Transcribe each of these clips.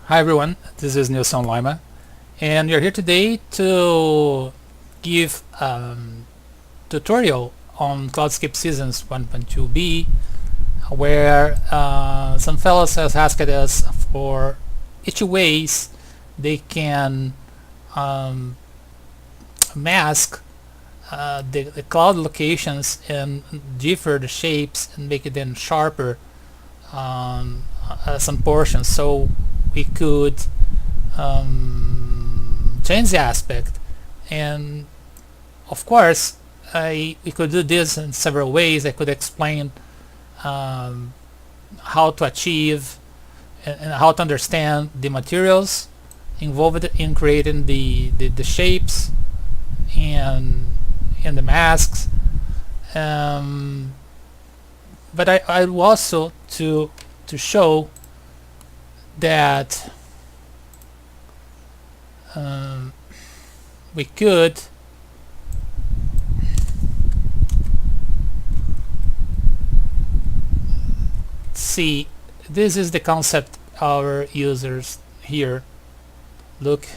Hi everyone, this is Nilson Lima, and we are here today to give tutorial on Cloudscape Seasons 1.2b, where some fellows has asked us for each ways they can mask the cloud locations and differ the shapes and make it then sharper on some portions, so we could change the aspect. And of course we could do this in several ways. I could explain how to achieve and how to understand the materials involved in creating the shapes and the masks, but I also to show that we could see. This is the concept our users here, Luke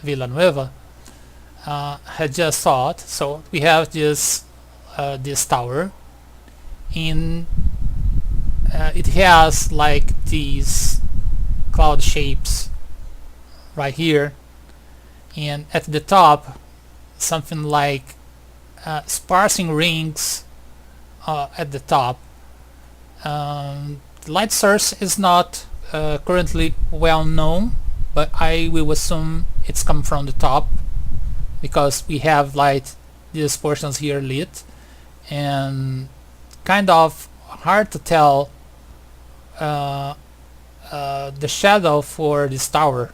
Villanueva, had just thought. So we have this tower, and it has like these cloud shapes right here, and at the top something like sparsing rings at the top. The light source is not currently well known, but I will assume it's come from the top because we have light, these portions here lit, and kind of hard to tell the shadow for this tower.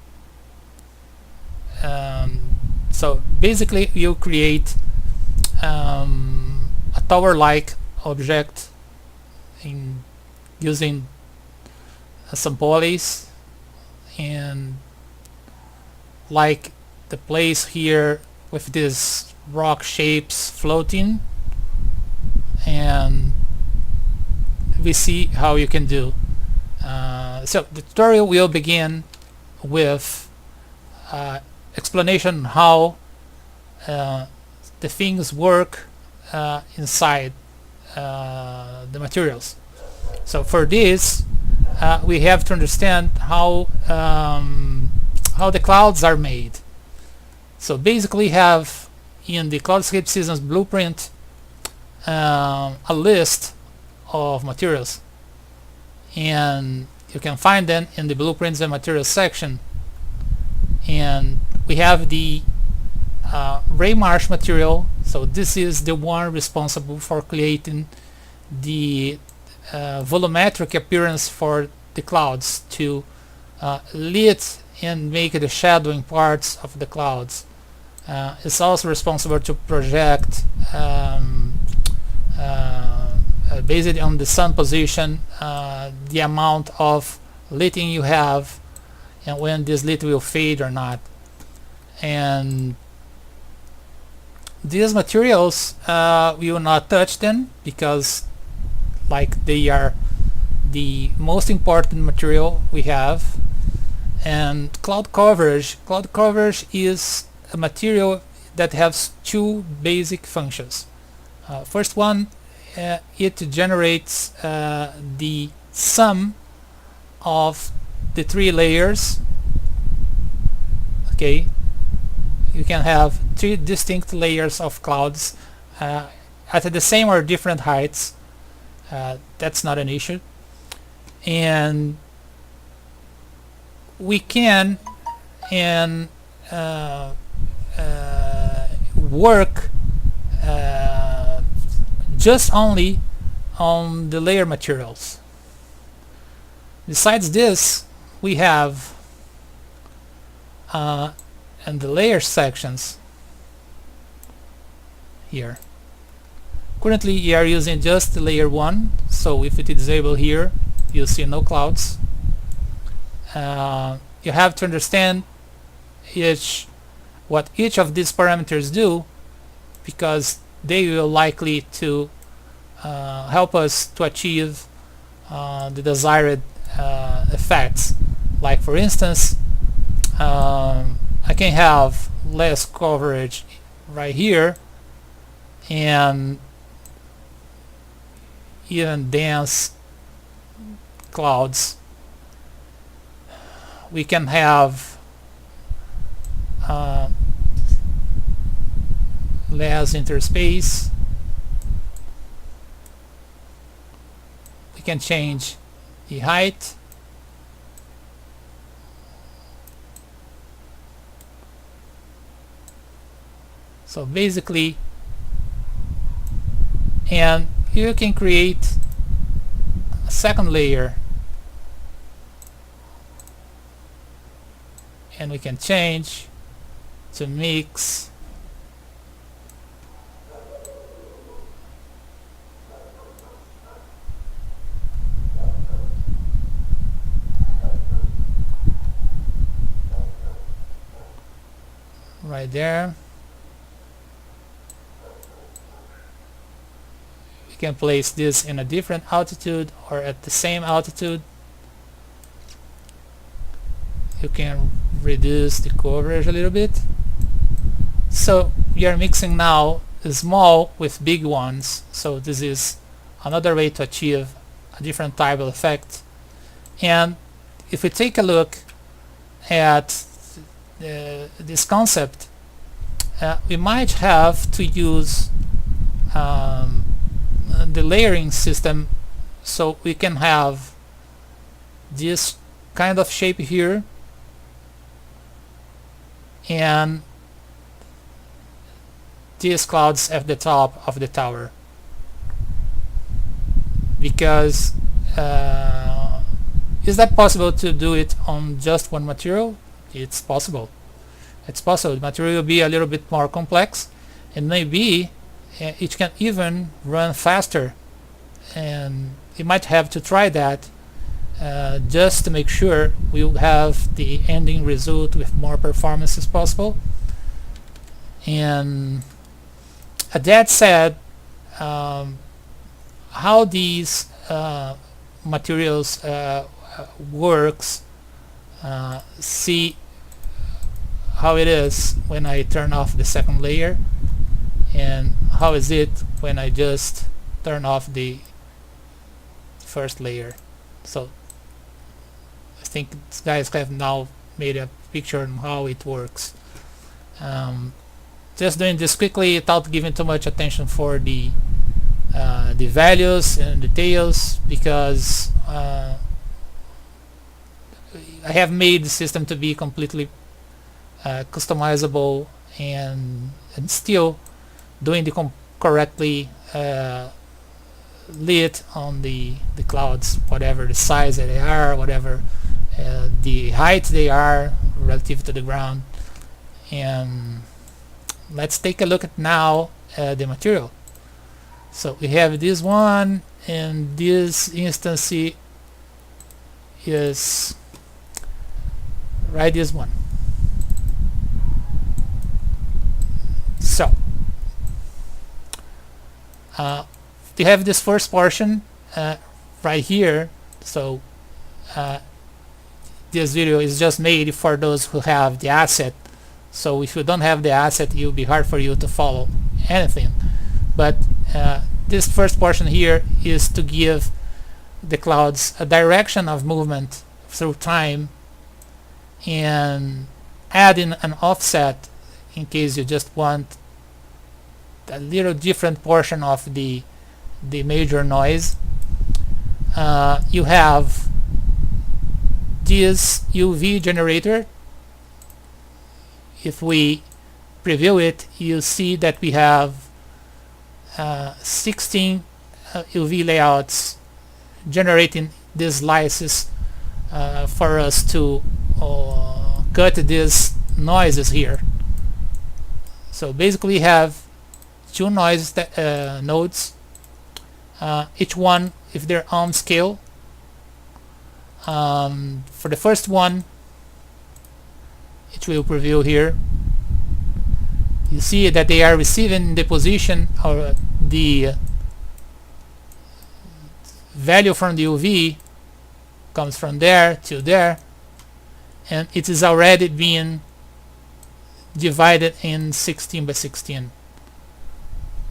So basically you create a tower-like object in using some polys, and like the place here with these rock shapes floating, and we see how you can do. So the tutorial will begin with explanation how the things work inside the materials. So for this we have to understand how the clouds are made. So basically have in the Cloudscape Seasons blueprint a list of materials, and you can find them in the blueprints and materials section. And we have the ray marsh material, so this is the one responsible for creating the volumetric appearance for the clouds, to lit and make the shadowing parts of the clouds. It's also responsible to project based on the sun position, the amount of lighting you have and when this light will fade or not. And these materials we will not touch them because like they are the most important material we have. And cloud coverage is a material that has two basic functions. First one, it generates the sum of the three layers. Okay, you can have three distinct layers of clouds at the same or different heights. That's not an issue, and we can work just only on the layer materials. Besides this, we have in the layer sections here. Currently we are using just layer 1, so if it is disabled here you'll see no clouds. You have to understand what each of these parameters do, because they will likely to help us to achieve the desired effects. Like for instance, I can have less coverage right here and even dense clouds. We can have less interspace. We can change the height. So basically, and you can create a second layer, and we can change to mix. Right there. We can place this in a different altitude or at the same altitude. You can reduce the coverage a little bit. So we are mixing now small with big ones. So this is another way to achieve a different type of effect. And if we take a look at this concept, we might have to use the layering system, so we can have this kind of shape here and these clouds at the top of the tower, because is that possible to do it on just one material? It's possible. It's possible. The material will be a little bit more complex, and maybe it can even run faster, and you might have to try that just to make sure we'll have the ending result with more performance as possible. And that said, how these materials works, see how it is when I turn off the second layer, and how is it when I just turn off the first layer. So I think these guys have now made a picture on how it works. Just doing this quickly without giving too much attention for the values and details, because I have made the system to be completely customizable and still doing the correctly lit on the clouds, whatever the size that they are, whatever the height they are relative to the ground. And let's take a look at now the material. So we have this one, and this instance is right, this one. So we have this first portion right here. So this video is just made for those who have the asset. So if you don't have the asset, it will be hard for you to follow anything. But this first portion here is to give the clouds a direction of movement through time, and add in an offset in case you just want a little different portion of the major noise. You have this UV generator. If we preview it, you see that we have 16 UV layouts generating these slices for us to cut these noises here. So basically we have two noise nodes, each one if they're on scale. For the first one, it will preview here. You see that they are receiving the position or the value from the UV comes from there to there, and it is already being divided in 16 by 16.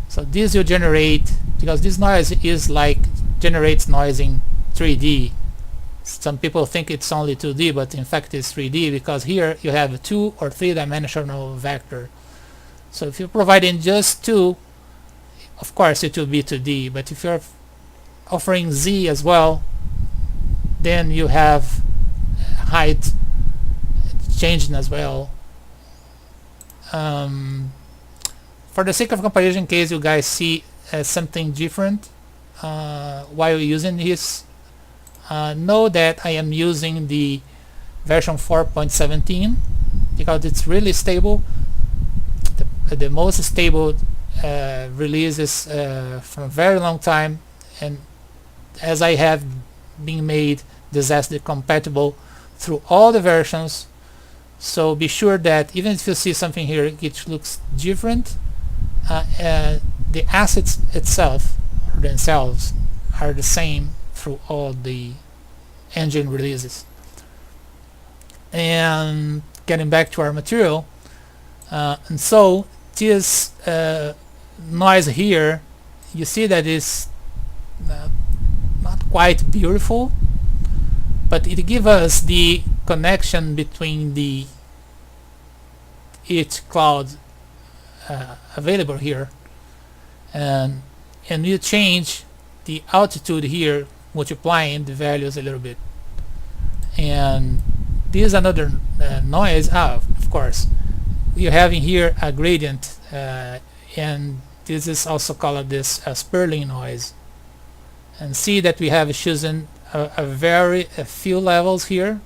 So this will generate, because this noise is like generates noise in 3D. Some people think it's only 2D, but in fact it's 3D, because here you have a 2 or 3-dimensional vector. So if you're providing just 2, of course it will be 2D, but if you're offering Z as well, then you have height changing as well. For the sake of comparison, in case you guys see something different while using this, know that I am using the version 4.17 because it's really stable. The most stable releases from a very long time, and as I have been made disaster compatible through all the versions, so be sure that even if you see something here which looks different, the assets itself or themselves are the same through all the engine releases. And getting back to our material, and so this noise here, you see that is not quite beautiful, but it gives us the connection between each cloud available here, and you change the altitude here, multiplying the values a little bit, and this is another noise. Of course you're having here a gradient, and this is also called this Sperling noise, and see that we have chosen a few levels here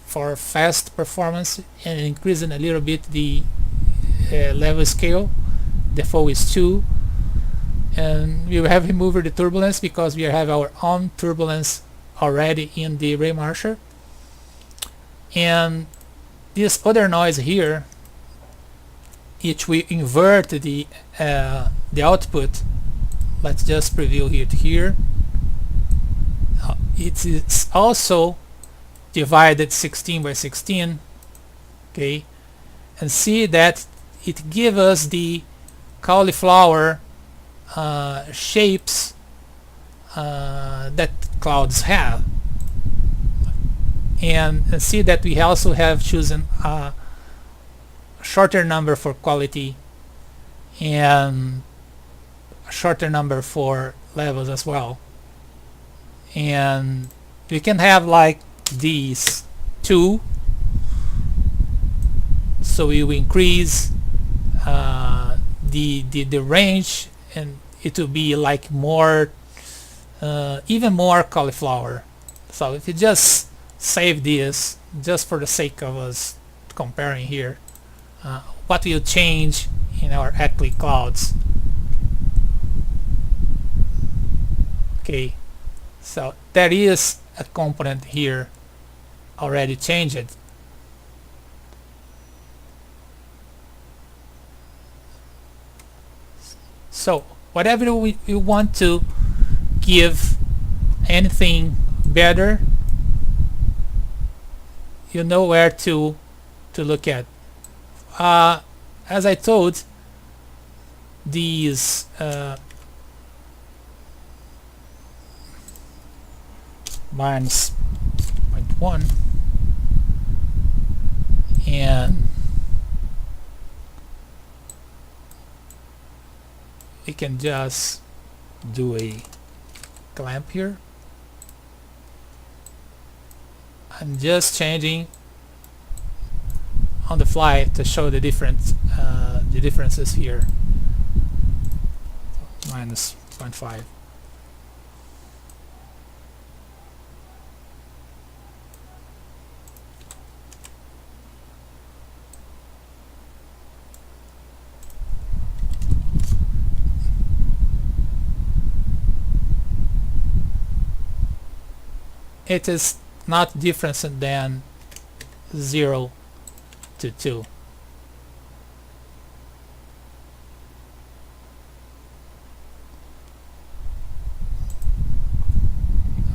for fast performance, and increasing a little bit the level scale. Default is 2, and we have removed the turbulence because we have our own turbulence already in the ray marsher. And this other noise here, which we invert the output. Let's just preview it here. It is also divided 16 by 16, okay, and see that it gives us the cauliflower shapes that clouds have, and see that we also have chosen a shorter number for quality and a shorter number for levels as well. And we can have like these two, so we will increase the range, and it will be like more even more cauliflower. So if you just save this just for the sake of us comparing here, what will change in our Ackley clouds. Okay, so there is a component here already changed. So whatever we want to give anything better, you know where to look at. As I told, these minus 0.1, and we can just do a clamp here. I'm just changing on the fly to show the differences here. Minus 0.5. It is not different than 0 to 2.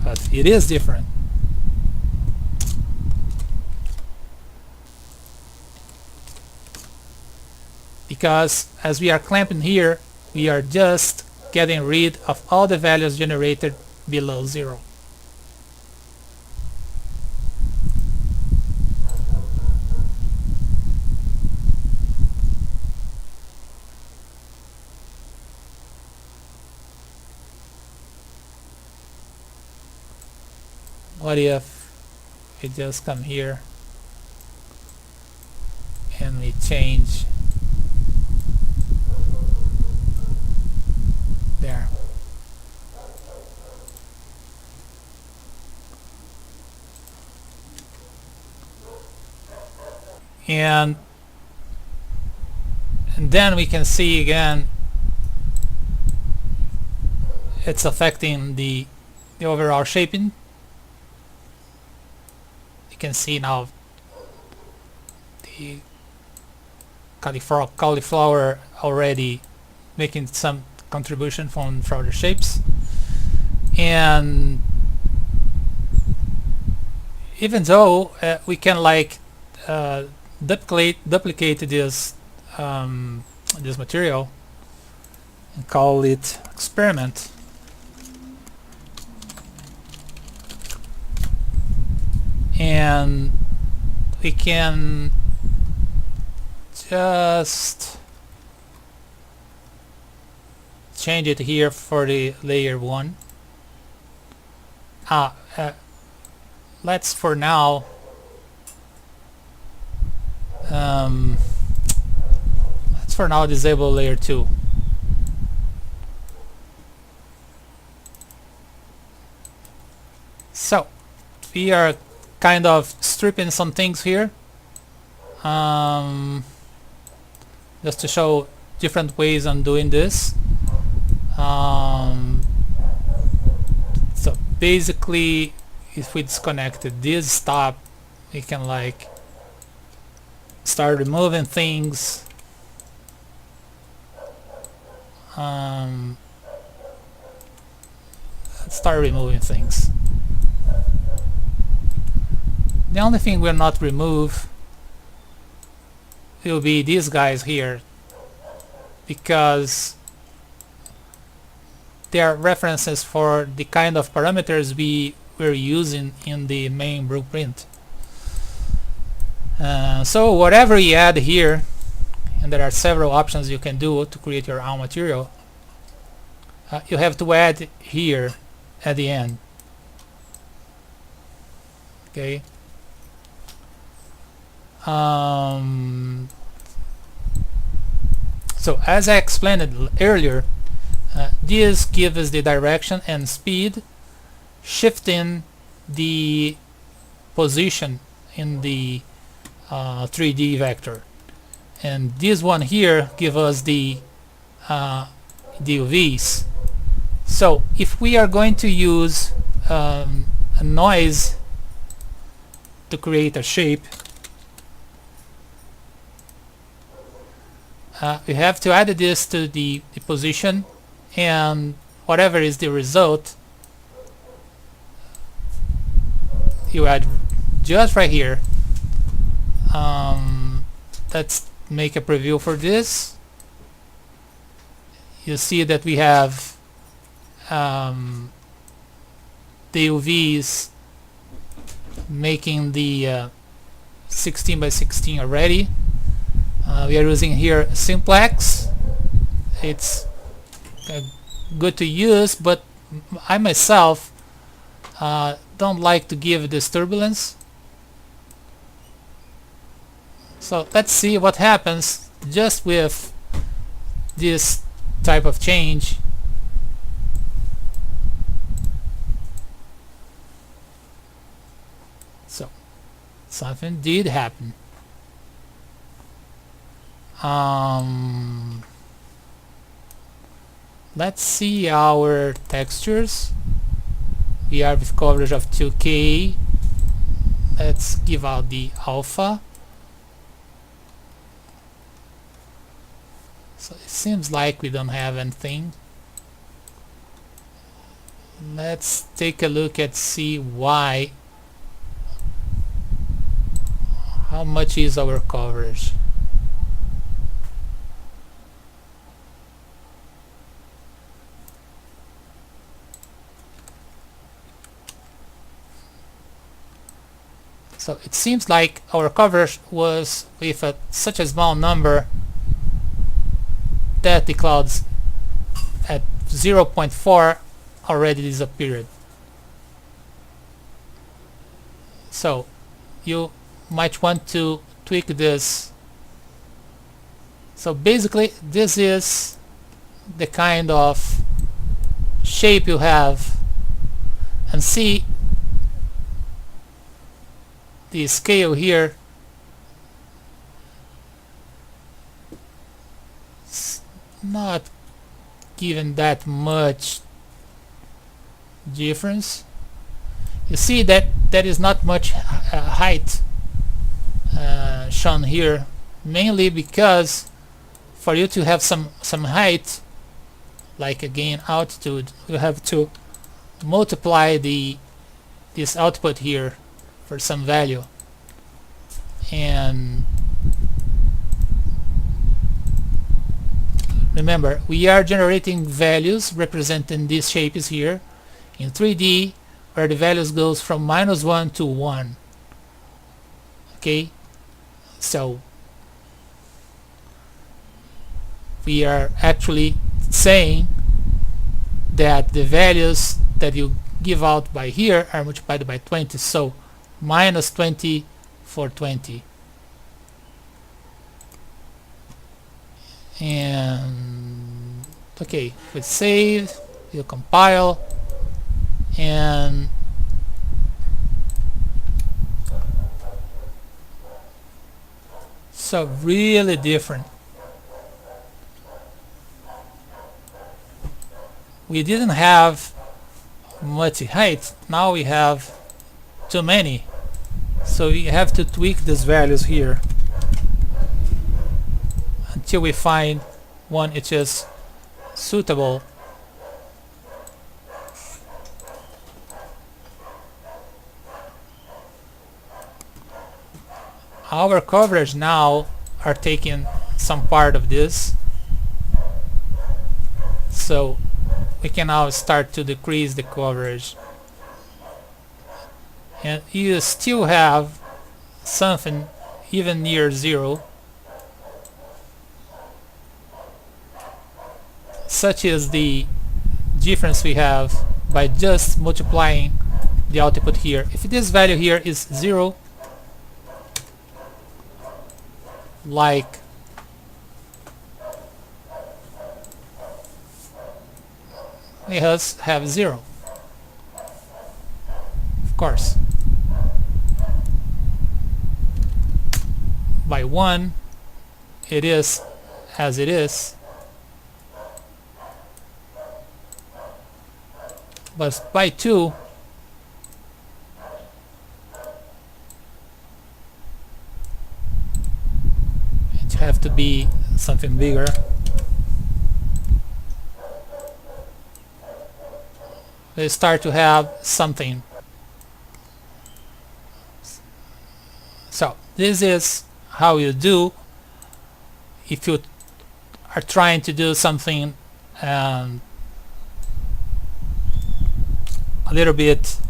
But it is different. because as we are clamping here, we are just getting rid of all the values generated below 0. What if we just come here and we change there? And then we can see again it's affecting the overall shaping. You can see now the cauliflower already making some contribution from the shapes. And even though we can like duplicate this this material and call it experiment, and we can just change it here for the layer 1. Let's for now disable layer 2. So we are kind of stripping some things here, just to show different ways on doing this. So basically, if we disconnected this stop, we can like start removing things. Let's start removing things. The only thing we'll not remove will be these guys here, because they are references for the kind of parameters we were using in the main blueprint. So whatever you add here, and there are several options you can do to create your own material, you have to add here at the end. Okay. So as I explained earlier, this gives us the direction and speed, shifting the position in the 3D vector, and this one here gives us the UVs. So if we are going to use a noise to create a shape, we have to add this to the position, and whatever is the result, you add just right here. Let's make a preview for this. You see that we have the UVs making the 16 by 16 already. We are using here simplex. It's good to use, but I myself don't like to give this turbulence. So let's see what happens just with this type of change. So something did happen. Let's see our textures. We are with coverage of 2K. Let's give out the alpha. So it seems like we don't have anything. Let's take a look at see why. How much is our coverage? So it seems like our coverage was with such a small number that the clouds at 0.4 already disappeared. So you might want to tweak this. So basically this is the kind of shape you have, and see the scale here. It's not given that much difference. You see that there is not much height shown here, mainly because for you to have some height, like again altitude, you have to multiply this output here for some value, and remember we are generating values representing these shapes here in 3D, where the values goes from -1 to 1. Okay, so we are actually saying that the values that you give out by here are multiplied by 20, so -20 for 20. And okay, we save, you compile, and so really different. We didn't have much height, now we have too many, so we have to tweak these values here until we find one which is suitable. Our coverage now are taking some part of this, so we can now start to decrease the coverage, and you still have something even near 0, such as the difference we have by just multiplying the output here. If this value here is 0, like we have 0, of course. By 1 it is as it is, but by 2 it have to be something bigger. We start to have something. So this is how you do if you are trying to do something a little bit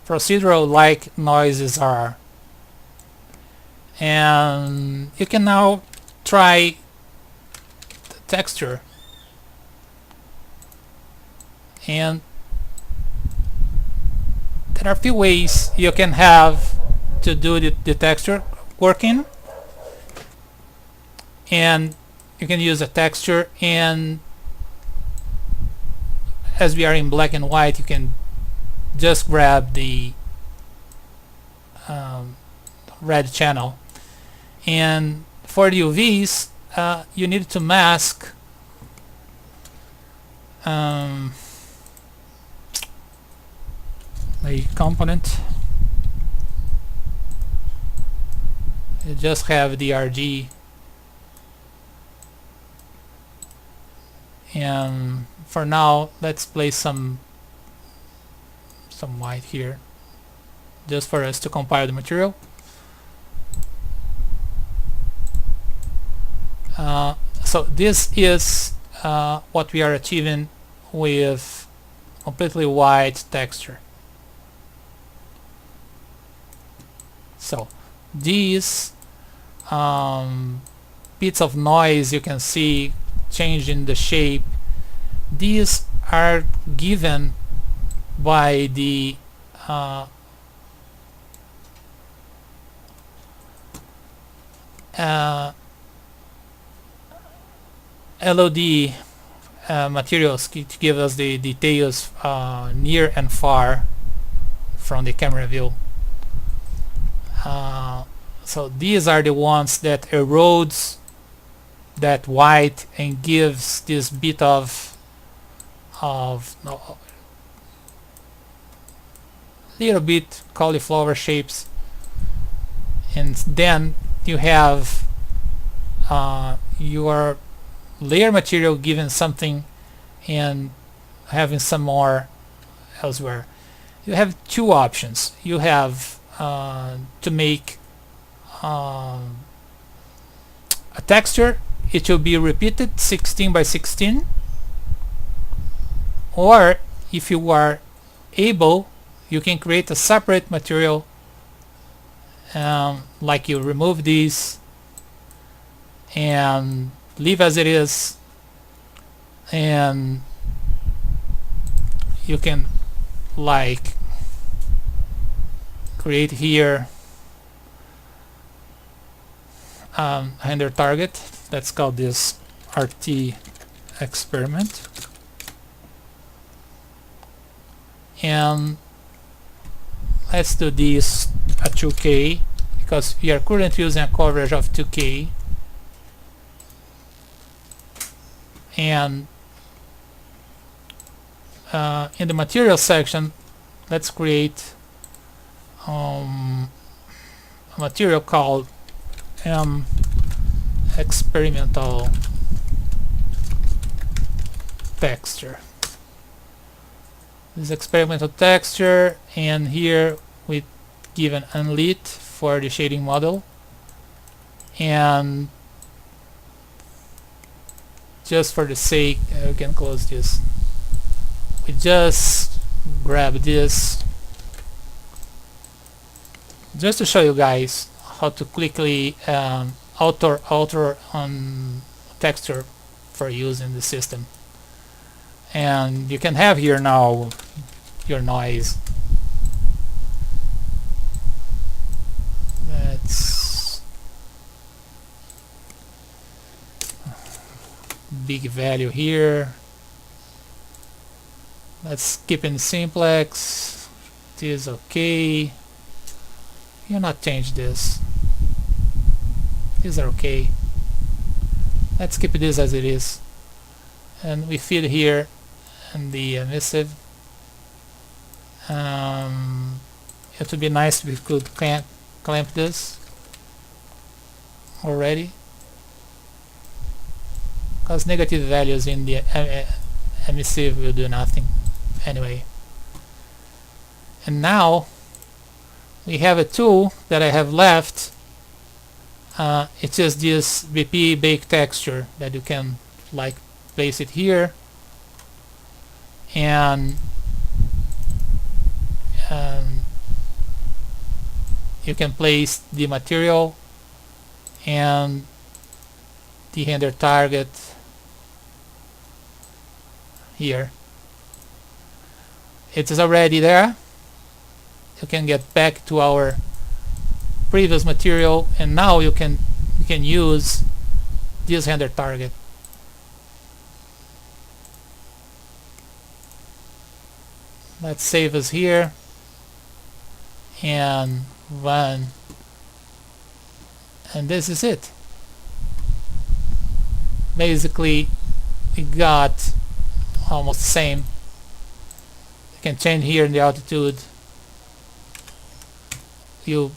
procedural, like noises are. And you can now try the texture, and there are a few ways you can have to do the texture working. And you can use a texture, and as we are in black and white, you can just grab the red channel. And for the UVs, you need to mask a component. You just have the RG, and for now let's place some white here just for us to compile the material. So this is what we are achieving with completely white texture. So these bits of noise you can see changing the shape, these are given by the LOD materials to give us the details near and far from the camera view. So these are the ones that erodes that white and gives this bit of little bit cauliflower shapes, and then you have your layer material given something and having some more elsewhere. You have two options. You have to make a texture. It will be repeated 16 by 16, or if you are able, you can create a separate material, like you remove these and leave as it is, and you can like create here render target. Let's call this RT experiment, and let's do this at 2K because we are currently using a coverage of 2K. And in the material section, let's create a material called experimental texture. This experimental texture, and here we give an unlit for the shading model, and just for the sake, we can close this. We just grab this just to show you guys how to quickly alter on texture for use in the system. And you can have here now your noise. That's big value here. Let's keep in simplex. This is okay. You not change this. These are okay. Let's keep this as it is. And we feed here and the emissive. It would be nice if we could clamp this already, because negative values in the emissive will do nothing anyway. And now we have a tool that I have left. It's just this BP bake texture that you can like place it here, and you can place the material and the render target here. It is already there. You can get back to our previous material, and now you can use this render target. Let's save us here and run, and this is it. Basically we got almost the same. You can change here in the altitude. You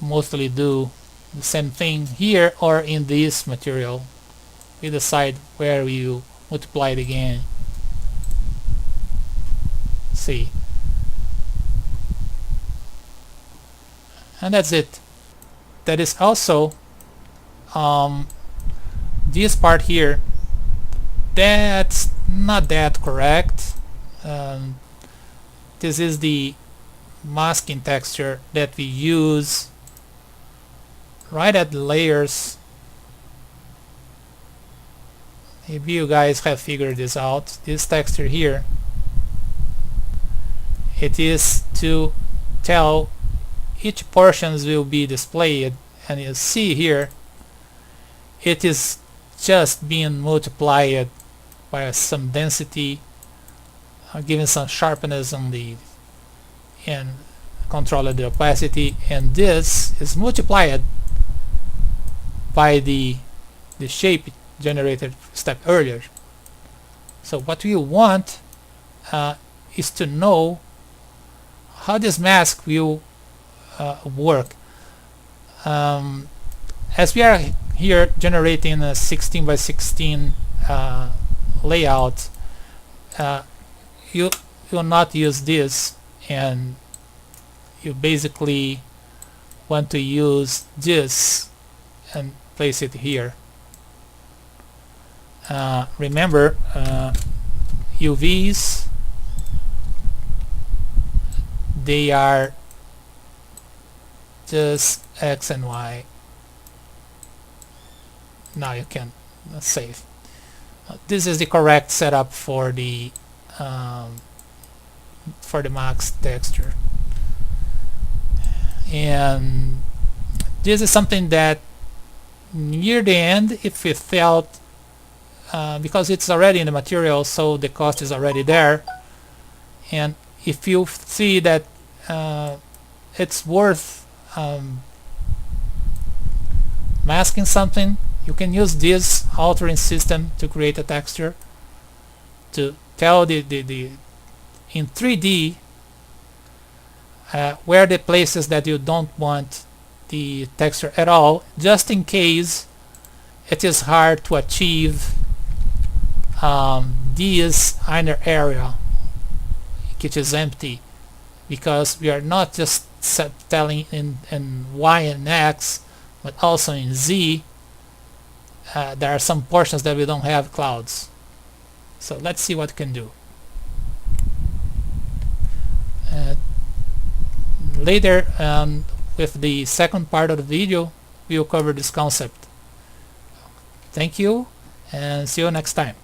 mostly do the same thing here or in this material. We decide where you multiply it again. See, and that's it. That is also this part here. That's not that correct. This is the masking texture that we use right at the layers, maybe you guys have figured this out. This texture here, it is to tell each portions will be displayed, and you see here it is just being multiplied by some density, giving some sharpness on the and control the opacity, and this is multiplied by the shape generated step earlier. So what we want is to know how this mask will work. As we are here generating a 16 by 16 layout, you will not use this, and you basically want to use this and place it here. Remember, UVs, they are just X and Y. Now you can save. This is the correct setup for the max texture, and this is something that near the end, if it felt because it's already in the material, so the cost is already there, and if you see that it's worth masking something, you can use this altering system to create a texture to tell the in 3D where the places that you don't want the texture at all, just in case it is hard to achieve this inner area which is empty, because we are not just telling in Y and X but also in Z. There are some portions that we don't have clouds. So let's see what we can do. Later, with the second part of the video, we will cover this concept. Thank you, and see you next time.